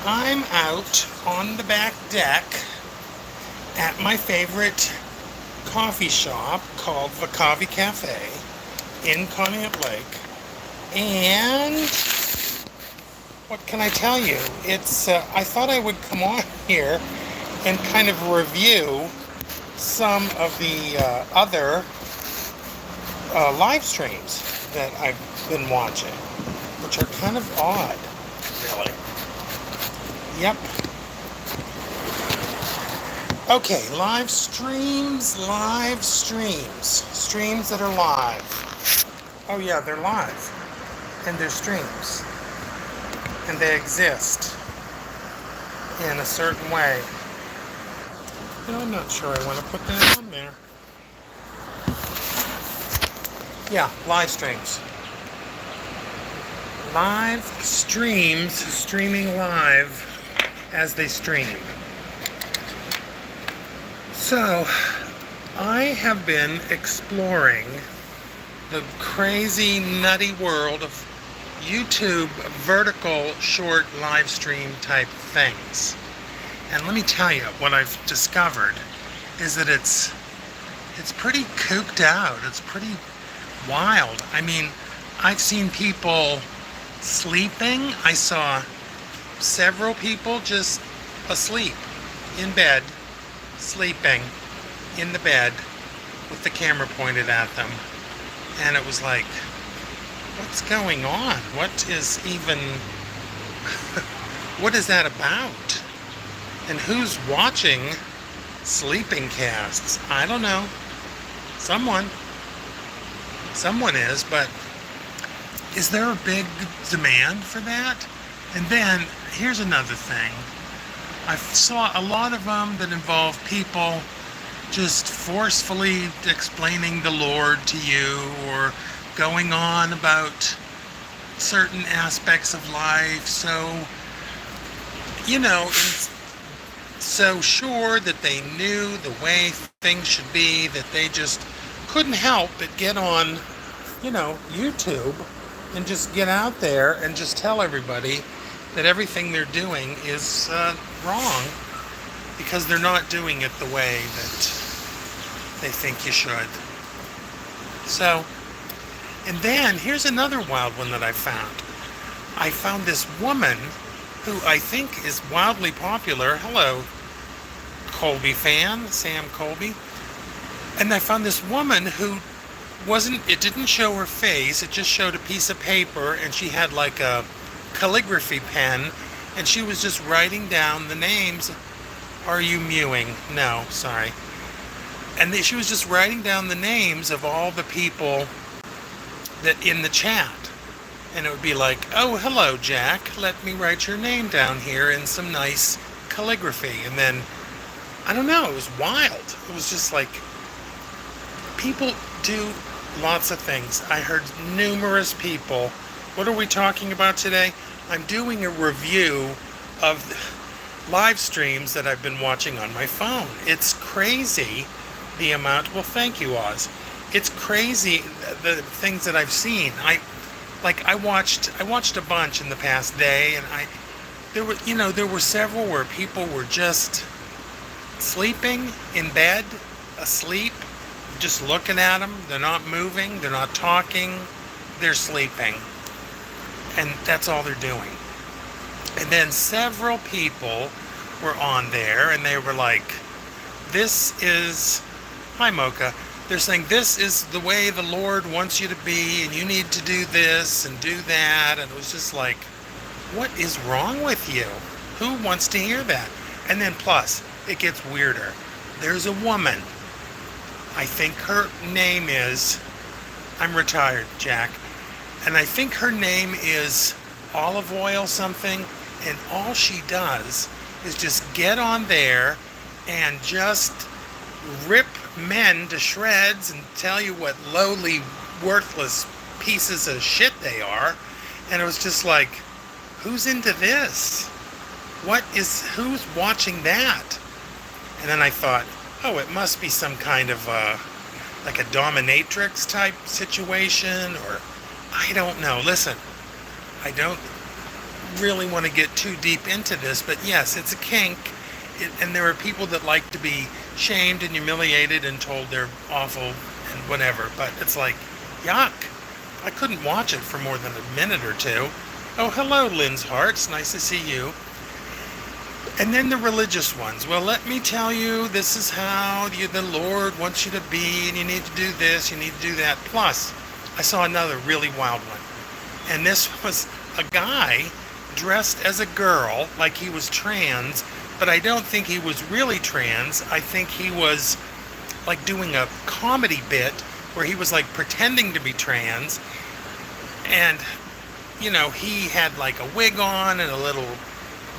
I'm out on the back deck at my favorite coffee shop called the Coffee Cafe in Conneaut Lake. And what can I tell you? I thought I would come on here and kind of review some of the other live streams that I've been watching, which are kind of odd, really. Yep. Okay, live streams, streams that are live. Oh yeah, they're live, and they're streams, and they exist in a certain way. I'm not sure I want to put that on there. Yeah, live streams. Live streams, streaming live as they stream. So, I have been exploring the crazy, nutty world of YouTube vertical short live stream type things. And let me tell you, what I've discovered is that it's pretty kooked out. It's pretty wild. I mean, I've seen people sleeping. I saw several people just asleep in bed, sleeping in the bed with the camera pointed at them. And it was like, what's going on? What is that about? And who's watching sleeping casts? I don't know. Someone is, but is there a big demand for that? And then here's another thing. I saw a lot of them that involve people just forcefully explaining the Lord to you, or going on about certain aspects of life, so sure that they knew the way things should be, that they just couldn't help but get on, YouTube and just get out there and just tell everybody that everything they're doing is wrong, because they're not doing it the way that they think you should. So, and then here's another wild one that I found. I found this woman who I think is wildly popular. Hello, Colby fan, Sam Colby. And I found this woman who it didn't show her face, it just showed a piece of paper, and she had like a calligraphy pen, and she was just writing down the names. Are you mewing? No, sorry. And she was just writing down the names of all the people that in the chat. And it would be like, oh, hello, Jack. Let me write your name down here in some nice calligraphy. And then, I don't know, it was wild. It was just like, people do lots of things. I heard numerous people. What are we talking about today? I'm doing a review of live streams that I've been watching on my phone. It's crazy the amount. Well, thank you, Oz. It's crazy the things that I've seen. I watched a bunch in the past day, and there were several where people were just sleeping in bed, asleep, just looking at them. They're not moving, they're not talking, they're sleeping. And that's all they're doing. And then several people were on there, and they were like, hi Mocha, they're saying this is the way the Lord wants you to be, and you need to do this and do that. And it was just like, what is wrong with you? Who wants to hear that? And then plus, it gets weirder. There's a woman. I think her name is, I'm retired, Jack, and I think her name is Olive Oil something, and all she does is just get on there and just rip men to shreds and tell you what lowly, worthless pieces of shit they are. And it was just like, who's into this? Who's watching that? And then I thought, oh, it must be some kind of like a dominatrix type situation, or I don't know. Listen, really want to get too deep into this, but yes, it's a kink. And there are people that like to be shamed and humiliated and told they're awful and whatever. But it's like, yuck. I couldn't watch it for more than a minute or two. Oh, hello, Lynn's Hearts. Nice to see you. And then the religious ones. Well, let me tell you, this is how the Lord wants you to be, and you need to do this, you need to do that. Plus, I saw another really wild one. And this was a guy dressed as a girl, like he was trans, but I don't think he was really trans. I think he was like doing a comedy bit where he was like pretending to be trans, and he had like a wig on and a little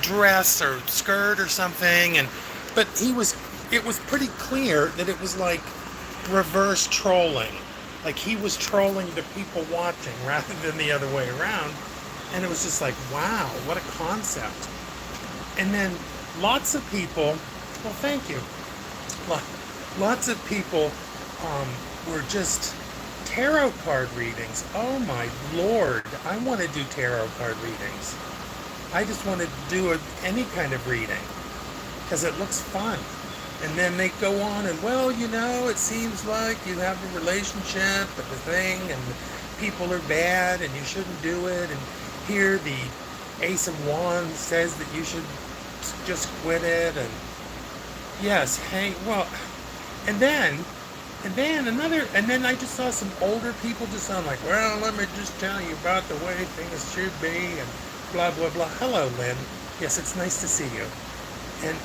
dress or skirt or something, but it was pretty clear that it was like reverse trolling. Like he was trolling the people watching rather than the other way around. And it was just like, wow, what a concept. And then lots of people, well, thank you. Lots of people were just tarot card readings. Oh my Lord, I want to do tarot card readings. I just want to do any kind of reading because it looks fun. And then they go on and, well, it seems like you have a relationship with the thing and people are bad and you shouldn't do it. And here the Ace of Wands says that you should just quit it. And yes, hey, well, and then I just saw some older people just sound like, well, let me just tell you about the way things should be and blah, blah, blah. Hello, Lynn. Yes, it's nice to see you. And,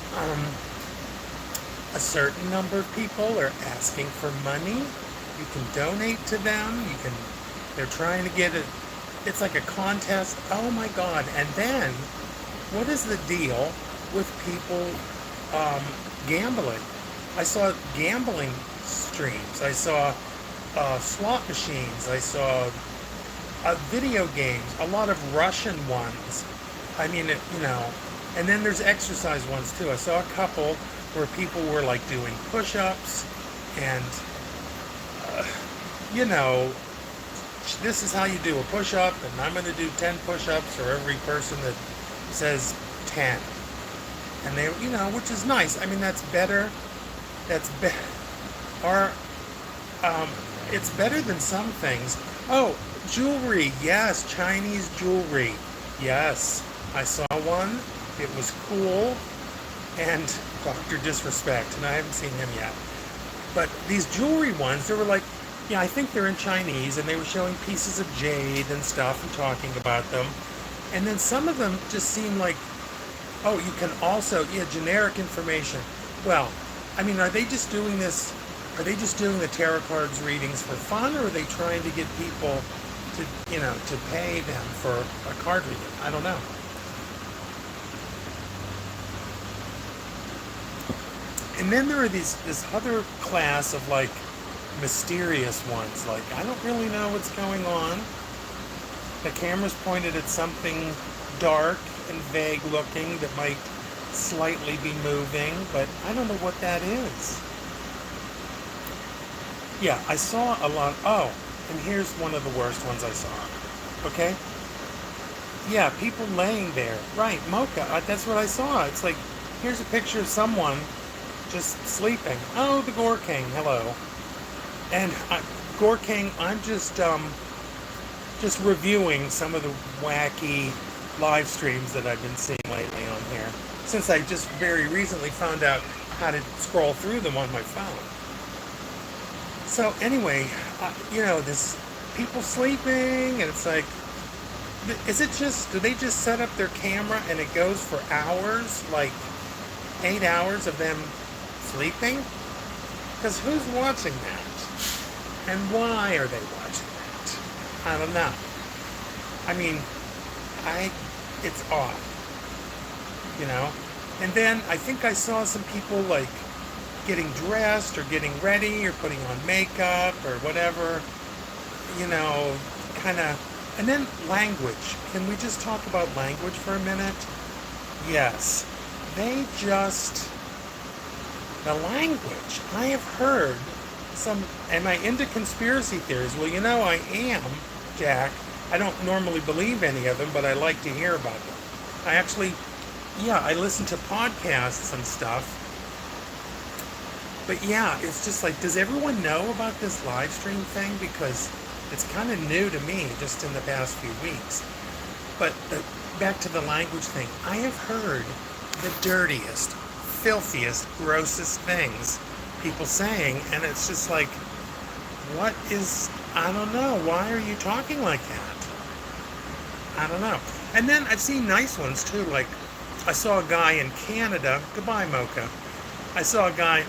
a certain number of people are asking for money. You can donate to them. They're trying to get it. It's like a contest. Oh my God. And then, what is the deal with people gambling? I saw gambling streams. I saw slot machines. I saw video games. A lot of Russian ones. I mean, and then there's exercise ones too. I saw a couple where people were like doing push-ups and, this is how you do a push-up, and I'm going to do 10 push-ups for every person that says 10. And they, which is nice. I mean, that's better. That's better. Or, it's better than some things. Oh, jewelry. Yes, Chinese jewelry. Yes, I saw one. It was cool. And Dr. Disrespect, and I haven't seen him yet. But these jewelry ones, they were like, I think they're in Chinese, and they were showing pieces of jade and stuff and talking about them. And then some of them just seemed like, oh, you can also, generic information. Well, I mean, are they just doing this, are they just doing the tarot cards readings for fun, or are they trying to get people to, to pay them for a card reading? I don't know. And then there are this other class of like mysterious ones. Like, I don't really know what's going on. The camera's pointed at something dark and vague looking that might slightly be moving, but I don't know what that is. Yeah, I saw a lot. Oh, and here's one of the worst ones I saw. Okay? Yeah, people laying there. Right, mocha. That's what I saw. It's like, here's a picture of someone just sleeping. Oh, the Gore King, hello. And Gore King, I'm just reviewing some of the wacky live streams that I've been seeing lately on here, since I just very recently found out how to scroll through them on my phone. So anyway, this people sleeping, and it's like, is it just, do they just set up their camera and it goes for hours, like 8 hours of them sleeping? Because who's watching that? And why are they watching that? I don't know. I mean, it's odd, And then I think I saw some people like getting dressed or getting ready or putting on makeup or whatever, kind of. And then language. Can we just talk about language for a minute? Yes. The language. I have heard some, am I into conspiracy theories? Well, I am, Jack. I don't normally believe any of them, but I like to hear about them. I actually, yeah, I listen to podcasts and stuff. But yeah, it's just like, does everyone know about this live stream thing? Because it's kind of new to me just in the past few weeks. But back to the language thing, I have heard the dirtiest, filthiest, grossest things people saying, and it's just like, what is, I don't know, why are you talking like that? I don't know. And then I've seen nice ones too, like I saw a guy in Canada, goodbye Mocha, I saw a guy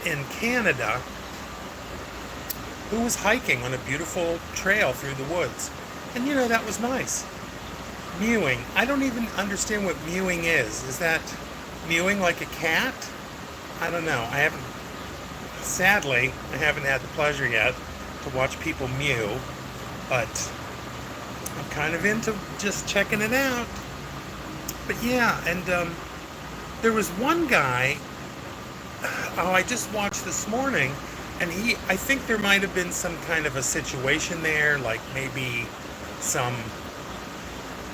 in Canada who was hiking on a beautiful trail through the woods. And you know, that was nice. Mewing. I don't even understand what mewing is. Is that mewing like a cat? I don't know. Sadly, I haven't had the pleasure yet to watch people mew, but I'm kind of into just checking it out. But yeah, and there was one guy, I just watched this morning, and I think there might have been some kind of a situation there, like maybe some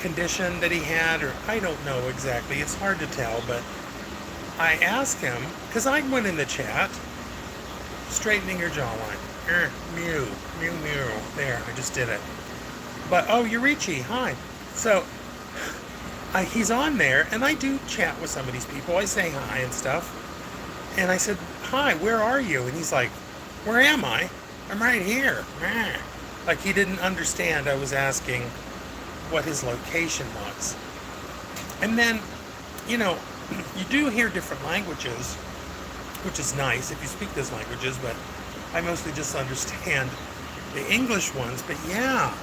condition that he had, or I don't know exactly, it's hard to tell, but I asked him, because I went in the chat, straightening your jawline, mew, mew, mew, there, I just did it. But, oh, Yurichi, hi. So, he's on there, and I do chat with some of these people, I say hi and stuff, and I said, hi, where are you? And he's like, where am I? I'm right here. Like he didn't understand I was asking what his location was. And then, you know, you do hear different languages, which is nice if you speak those languages, but I mostly just understand the English ones. But yeah.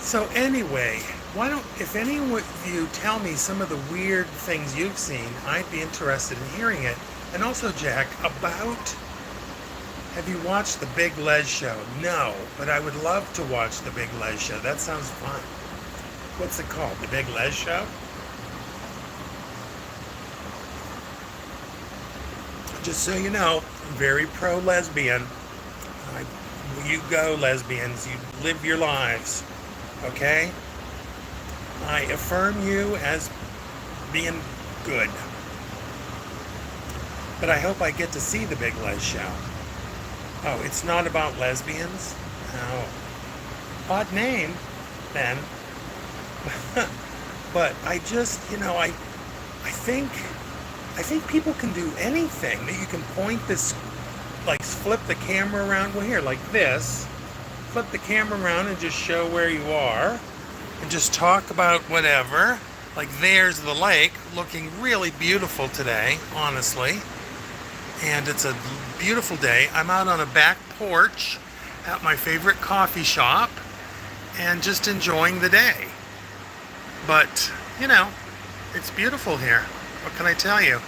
So anyway, if any of you tell me some of the weird things you've seen, I'd be interested in hearing it. And also, Jack, have you watched The Big Les Show? No, but I would love to watch The Big Les Show. That sounds fun. What's it called? The Big Les Show? Just so you know, I'm very pro-lesbian. You go, lesbians. You live your lives. Okay? I affirm you as being good. But I hope I get to see The Big Les Show. Oh, it's not about lesbians? Oh. Odd name, then. But I just, I think people can do anything. That you can point this, like flip the camera around. Well, here, like this. Flip the camera around and just show where you are. And just talk about whatever. Like there's the lake, looking really beautiful today, honestly. And it's a beautiful day. I'm out on a back porch at my favorite coffee shop and just enjoying the day. But, it's beautiful here. What can I tell you?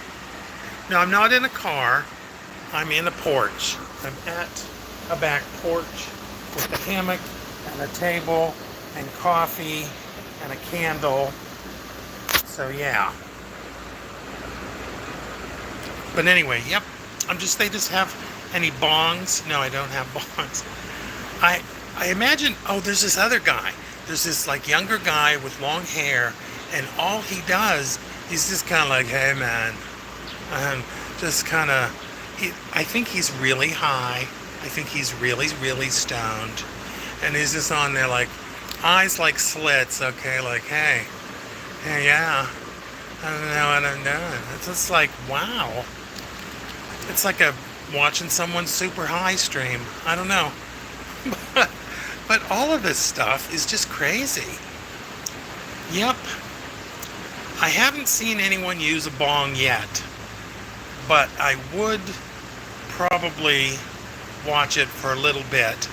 No, I'm not in a car. I'm in a porch. I'm at a back porch with a hammock and a table and coffee and a candle. So yeah. But anyway, yep. They just have any bongs? No, I don't have bongs. I imagine, there's this other guy. There's this like younger guy with long hair, and all he does, he's just kind of like, hey man, just kind of, I think he's really high. I think he's really, really stoned. And he's just on there like, eyes like slits, okay, like, hey, yeah, I don't know what I'm doing. It's just like, wow. It's like watching someone super high stream. I don't know. But all of this stuff is just crazy. Yep. I haven't seen anyone use a bong yet. But I would probably watch it for a little bit.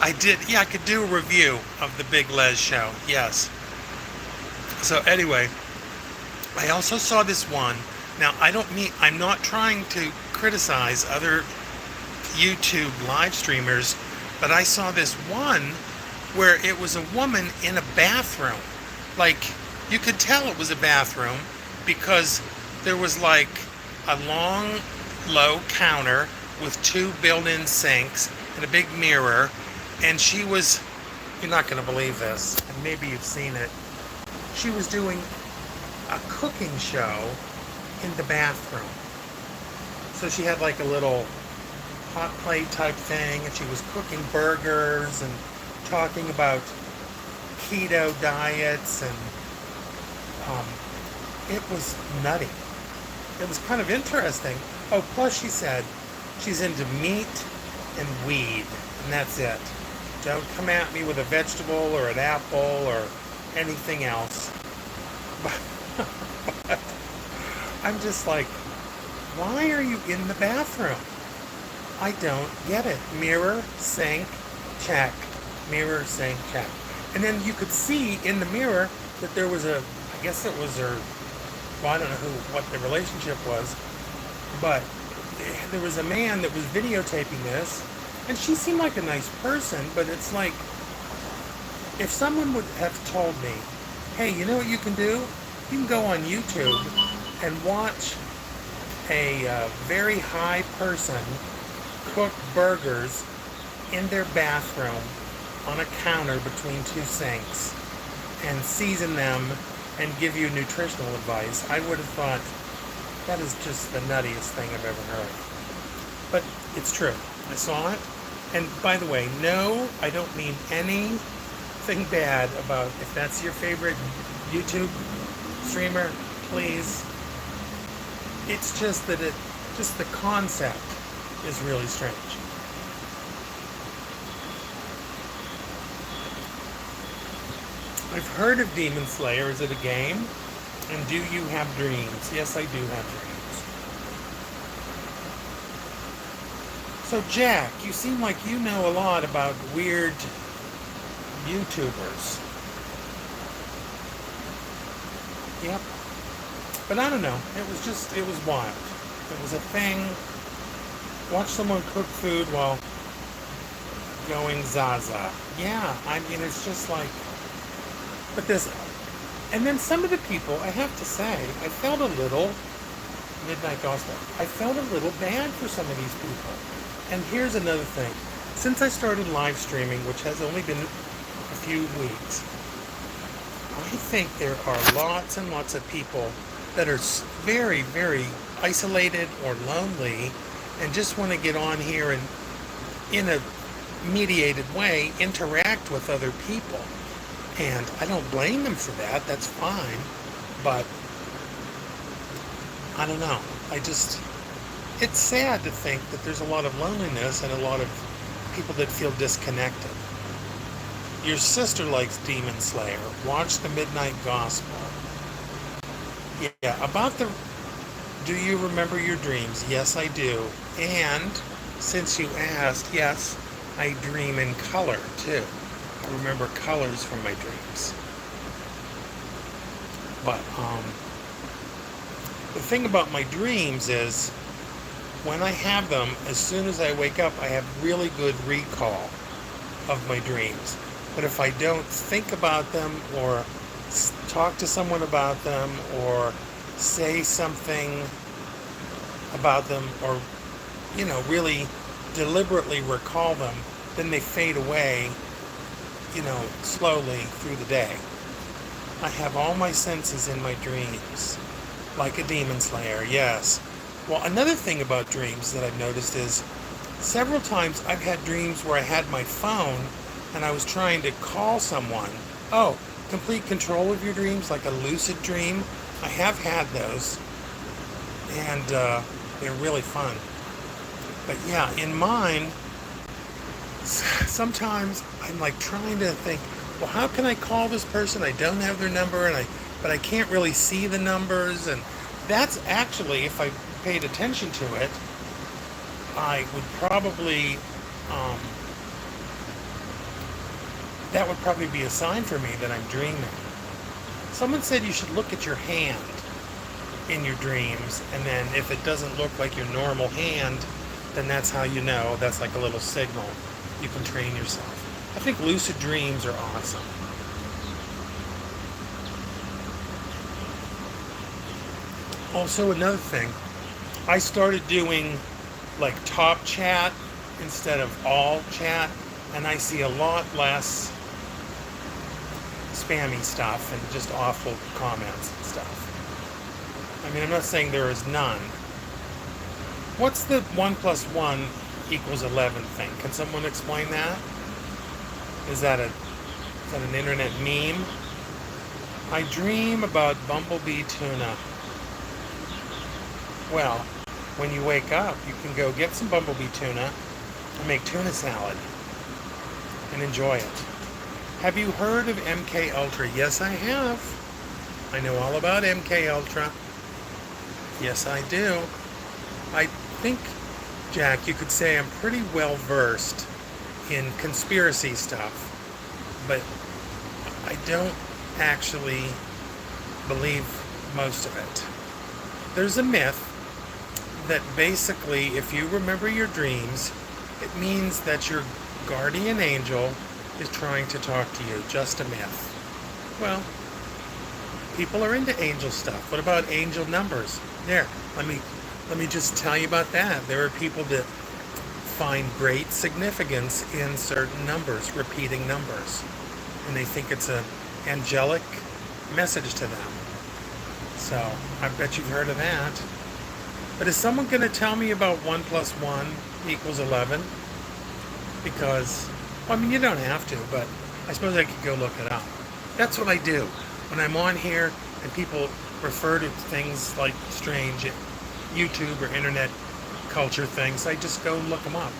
I could do a review of The Big Les Show. Yes. So anyway, I also saw this one. Now, I'm not trying to criticize other YouTube live streamers, but I saw this one where it was a woman in a bathroom. Like, you could tell it was a bathroom because there was like a long, low counter with two built-in sinks and a big mirror, and she was You're not going to believe this, and maybe you've seen it. She was doing a cooking show in the bathroom. So she had like a little hot plate type thing, and she was cooking burgers and talking about keto diets, and it was nutty. It was kind of interesting. Oh, plus she said she's into meat and weed, and that's it. Don't come at me with a vegetable or an apple or anything else. But I'm just like, why are you in the bathroom? I don't get it. Mirror, sink, check. Mirror, sink, check. And then you could see in the mirror that there was I guess it was her, well, I don't know what the relationship was, but there was a man that was videotaping this, and she seemed like a nice person, but it's like, if someone would have told me, hey, you know what you can do? You can go on YouTube and watch a very high person cook burgers in their bathroom on a counter between two sinks and season them and give you nutritional advice. I would have thought that is just the nuttiest thing I've ever heard. But it's true. I saw it. And by the way, no, I don't mean anything bad about, if that's your favorite YouTube streamer, please. It's just that just the concept is really strange. I've heard of Demon Slayer. Is it a game? And do you have dreams? Yes, I do have dreams. So Jack, you seem like you know a lot about weird YouTubers. Yep. But I don't know. It was wild. It was a thing. Watch someone cook food while going Zaza. Yeah, I mean, it's just like, but this, and then some of the people, I have to say, I felt a little, Midnight Gospel, I felt a little bad for some of these people. And here's another thing. Since I started live streaming, which has only been a few weeks, I think there are lots and lots of people that are very, very isolated or lonely and just want to get on here and, in a mediated way, interact with other people. And I don't blame them for that. That's fine. But I don't know. It's sad to think that there's a lot of loneliness and a lot of people that feel disconnected. Your sister likes Demon Slayer. Watch the Midnight Gospel. Yeah, do you remember your dreams? Yes, I do. And since you asked, yes, I dream in color too. I remember colors from my dreams. But the thing about my dreams is when I have them, as soon as I wake up, I have really good recall of my dreams. But if I don't think about them or talk to someone about them or say something about them or, really deliberately recall them, then they fade away, slowly through the day. I have all my senses in my dreams, like a demon slayer, yes. Well, another thing about dreams that I've noticed is several times I've had dreams where I had my phone and I was trying to call someone. Oh, complete control of your dreams, like a lucid dream. I have had those, and they're really fun. But yeah, in mine, sometimes I'm like trying to think, well, how can I call this person? I don't have their number, but I can't really see the numbers, and that's actually, if I paid attention to it, I would probably, that would probably be a sign for me that I'm dreaming. Someone said you should look at your hand in your dreams, and then if it doesn't look like your normal hand, then that's how you know. That's like a little signal. You can train yourself. I think lucid dreams are awesome. Also, another thing, I started doing like top chat instead of all chat, and I see a lot less spammy stuff and just awful comments and stuff. I mean, I'm not saying there is none. What's the 1 plus 1 equals 11 thing? Can someone explain that? Is that an internet meme? I dream about bumblebee tuna. Well, when you wake up, you can go get some bumblebee tuna and make tuna salad and enjoy it. Have you heard of MK Ultra? Yes, I have. I know all about MK Ultra. Yes, I do. I think, Jack, you could say I'm pretty well versed in conspiracy stuff, but I don't actually believe most of it. There's a myth that basically, if you remember your dreams, it means that your guardian angel is trying to talk to you. Just a myth. Well, people are into angel stuff. What about angel numbers? There, let me just tell you about that. There are people that find great significance in certain numbers, repeating numbers, and they think it's an angelic message to them. So I bet you've heard of that. But is someone going to tell me about 1 plus 1 equals 11? Because, well, I mean, you don't have to, but I suppose I could go look it up. That's what I do. When I'm on here and people refer to things like strange YouTube or internet culture things, I just go look them up.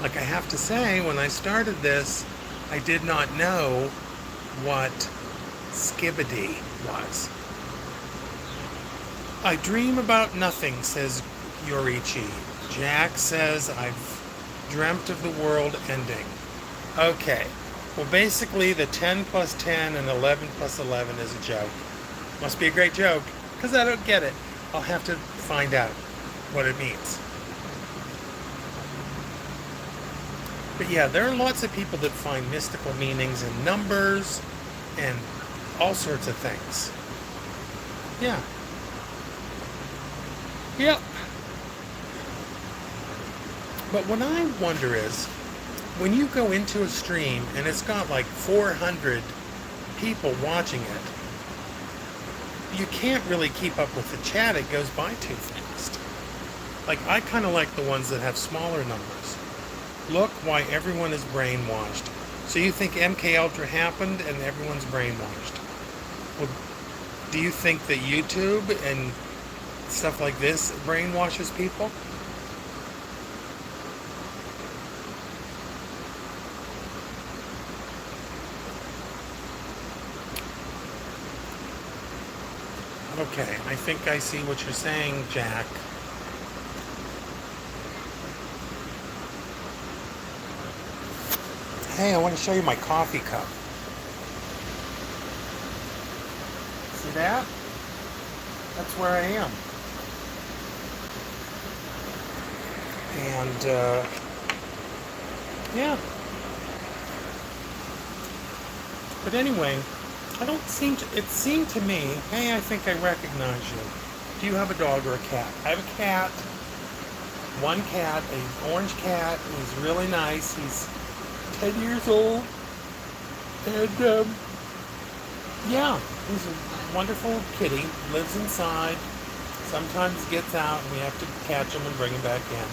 Like I have to say, when I started this, I did not know what skibbity was. I dream about nothing, says Yorichi. Jack says, I've dreamt of the world ending. Okay. Well, basically, the 10 plus 10 and 11 plus 11 is a joke. Must be a great joke, because I don't get it. I'll have to find out what it means. But yeah, there are lots of people that find mystical meanings in numbers and all sorts of things. Yeah. Yep. But what I wonder is, when you go into a stream and it's got like 400 people watching it, you can't really keep up with the chat. It goes by too fast. Like, I kind of like the ones that have smaller numbers. Look why everyone is brainwashed. So you think MK Ultra happened and everyone's brainwashed? Well, do you think that YouTube and stuff like this brainwashes people? Okay, I think I see what you're saying, Jack. Hey, I want to show you my coffee cup. See that? That's where I am. And, yeah. But anyway, it seemed to me, hey, I think I recognize you. Do you have a dog or a cat? I have a cat. One cat, an orange cat. He's really nice. He's 10 years old. And, yeah, he's a wonderful kitty. Lives inside. Sometimes gets out and we have to catch him and bring him back in.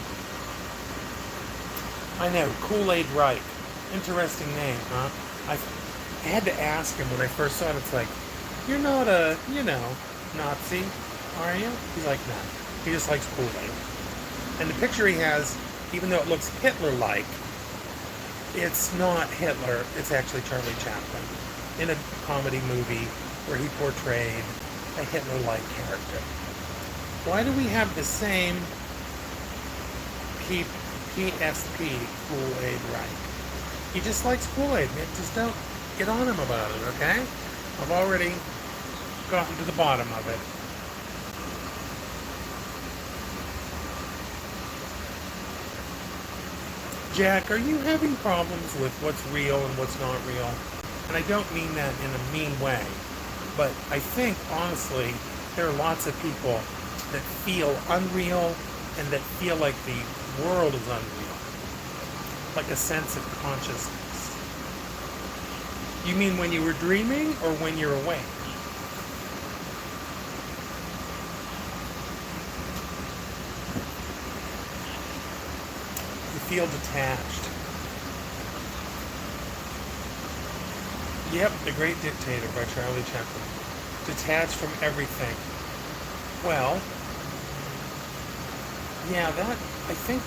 I know, Kool-Aid Reich. Interesting name, huh? I had to ask him when I first saw it. It's like, you're not a, Nazi, are you? He's like, no. He just likes Kool-Aid. And the picture he has, even though it looks Hitler-like, it's not Hitler. It's actually Charlie Chaplin in a comedy movie where he portrayed a Hitler-like character. Why do we have the same PSP, Kool-Aid Reich? He just likes Kool-Aid. Just don't get on him about it, okay? I've already gotten to the bottom of it. Jack, are you having problems with what's real and what's not real? And I don't mean that in a mean way, but I think, honestly, there are lots of people that feel unreal and that feel like the world is unreal. Like a sense of consciousness. You mean when you were dreaming or when you're awake? You feel detached. Yep, The Great Dictator by Charlie Chaplin. Detached from everything. Well, yeah, I think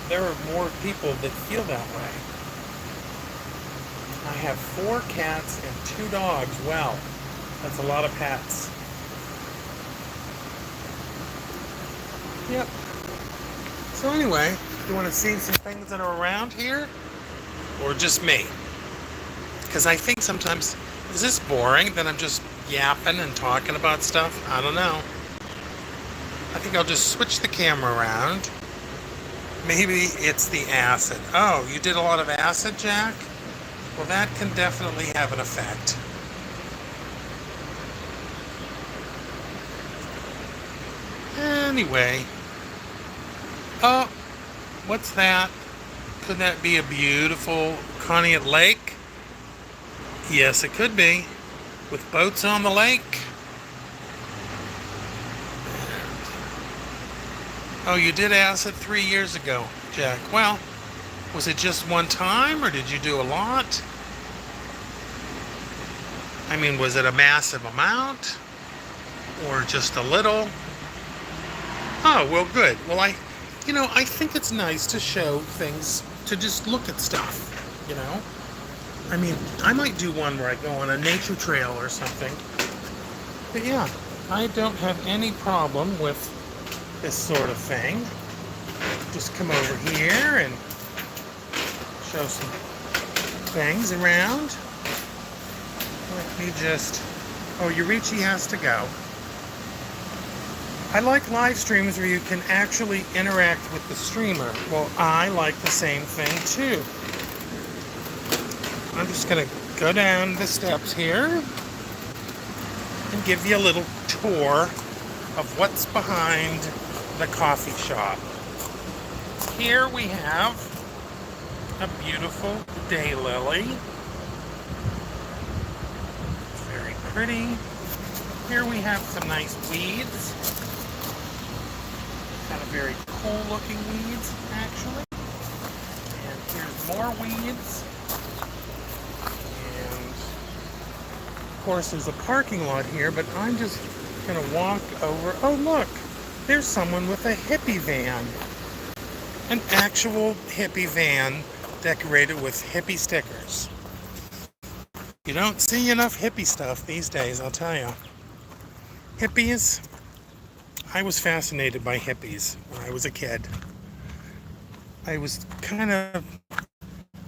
there are more people that feel that way. I have 4 cats and 2 dogs. Wow, that's a lot of pets. Yep. So anyway, you want to see some things that are around here? Or just me? Because I think sometimes, is this boring that I'm just yapping and talking about stuff? I don't know. I think I'll just switch the camera around. Maybe it's the acid. Oh, you did a lot of acid, Jack? Well, that can definitely have an effect. Anyway. Oh, what's that? Could that be a beautiful Conneaut Lake? Yes, it could be. With boats on the lake. Oh, you did acid 3 years ago, Jack. Well, was it just one time or did you do a lot? I mean, was it a massive amount or just a little? Oh, well, good. Well, I think it's nice to show things, to just look at stuff, you know? I mean, I might do one where I go on a nature trail or something. But yeah, I don't have any problem with this sort of thing. Just come over here and show some things around. Let me just... Oh, Yurichi has to go. I like live streams where you can actually interact with the streamer. Well, I like the same thing too. I'm just going to go down the steps here and give you a little tour of what's behind the coffee shop. Here we have a beautiful daylily. It's very pretty. Here we have some nice weeds. Kind of very cool looking weeds, actually. And here's more weeds. And of course there's a parking lot here, but I'm just gonna walk over. Oh look, there's someone with a hippie van. An actual hippie van decorated with hippie stickers. You don't see enough hippie stuff these days, I'll tell you. Hippies, I was fascinated by hippies when I was a kid. I was kind of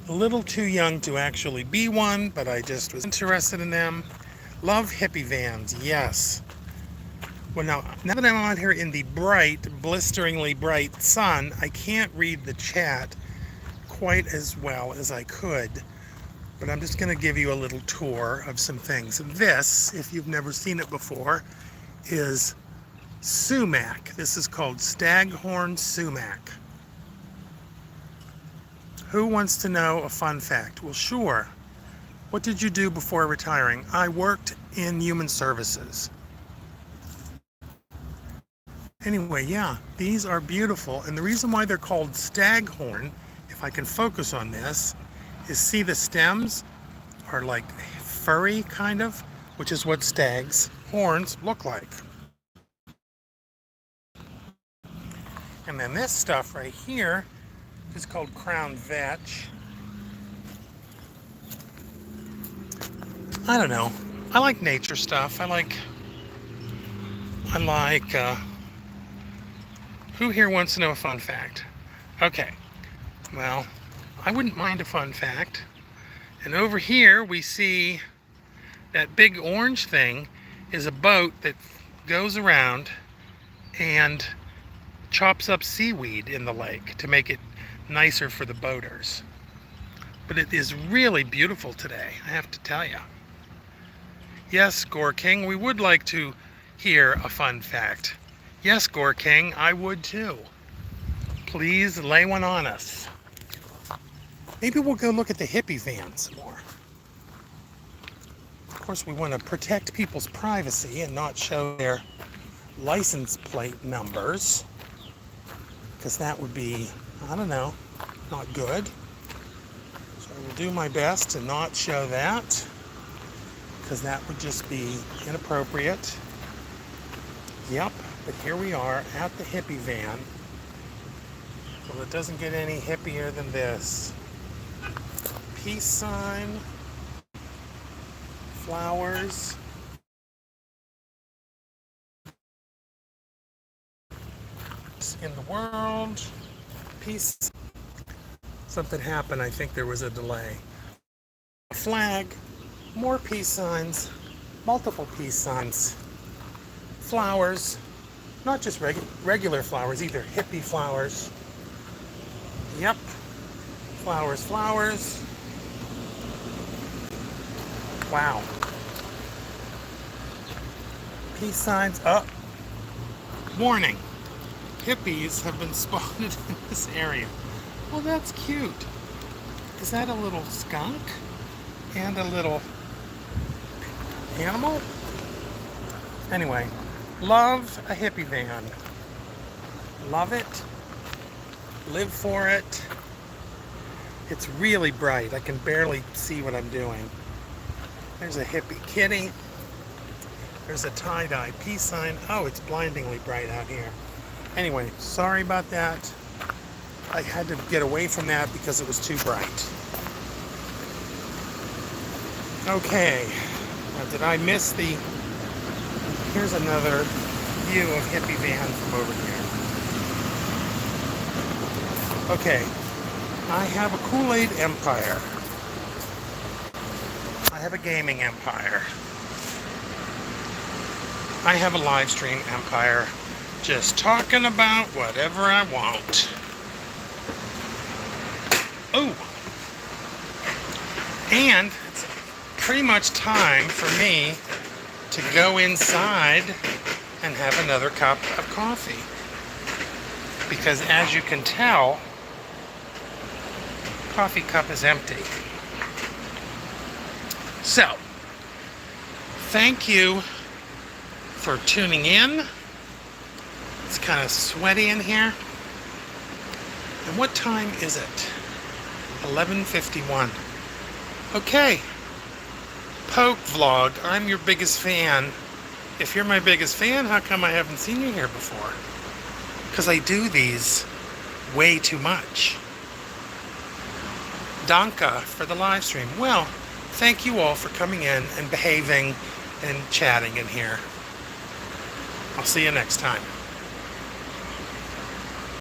a little too young to actually be one, but I just was interested in them. Love hippie vans, yes. Well, now that I'm out here in the bright, blisteringly bright sun, I can't read the chat quite as well as I could. But I'm just going to give you a little tour of some things. This, if you've never seen it before, is sumac. This is called staghorn sumac. Who wants to know a fun fact? Well, sure. What did you do before retiring? I worked in human services. Anyway, yeah, these are beautiful. And the reason why they're called staghorn, if I can focus on this, is see the stems are like furry kind of, which is what stags' horns look like. And then this stuff right here is called crown vetch. I don't know. I like nature stuff. I like, who here wants to know a fun fact? Okay, well, I wouldn't mind a fun fact. And over here we see that big orange thing is a boat that goes around and chops up seaweed in the lake to make it nicer for the boaters. But it is really beautiful today, I have to tell you. Yes, Gore King, we would like to hear a fun fact. Yes, Gore King, I would too. Please lay one on us. Maybe we'll go look at the hippie van some more. Of course, we want to protect people's privacy and not show their license plate numbers, because that would be, I don't know, not good. So I will do my best to not show that, because that would just be inappropriate. Yep, but here we are at the hippie van. Well, it doesn't get any hippier than this. Peace sign, flowers. In the world, peace. Something happened. I think there was a delay. A flag, more peace signs, multiple peace signs, flowers, not just regular flowers, either hippie flowers. Yep, flowers, flowers. Wow. Peace signs up. Warning. Hippies have been spotted in this area. Well, that's cute. Is that a little skunk? And a little animal? Anyway, love a hippie van. Love it. Live for it. It's really bright. I can barely see what I'm doing. There's a hippie kitty. There's a tie-dye peace sign. Oh, it's blindingly bright out here. Anyway, sorry about that. I had to get away from that because it was too bright. Okay. Now, did I miss the... Here's another view of hippie van from over here. Okay. I have a Kool-Aid empire. I have a gaming empire. I have a live stream empire. Just talking about whatever I want. Oh! And it's pretty much time for me to go inside and have another cup of coffee. Because as you can tell, coffee cup is empty. So, thank you for tuning in. It's kind of sweaty in here. And what time is it? 11:51. Okay. Poke vlog. I'm your biggest fan. If you're my biggest fan, how come I haven't seen you here before? Because I do these way too much. Danke for the live stream. Well, thank you all for coming in and behaving and chatting in here. I'll see you next time.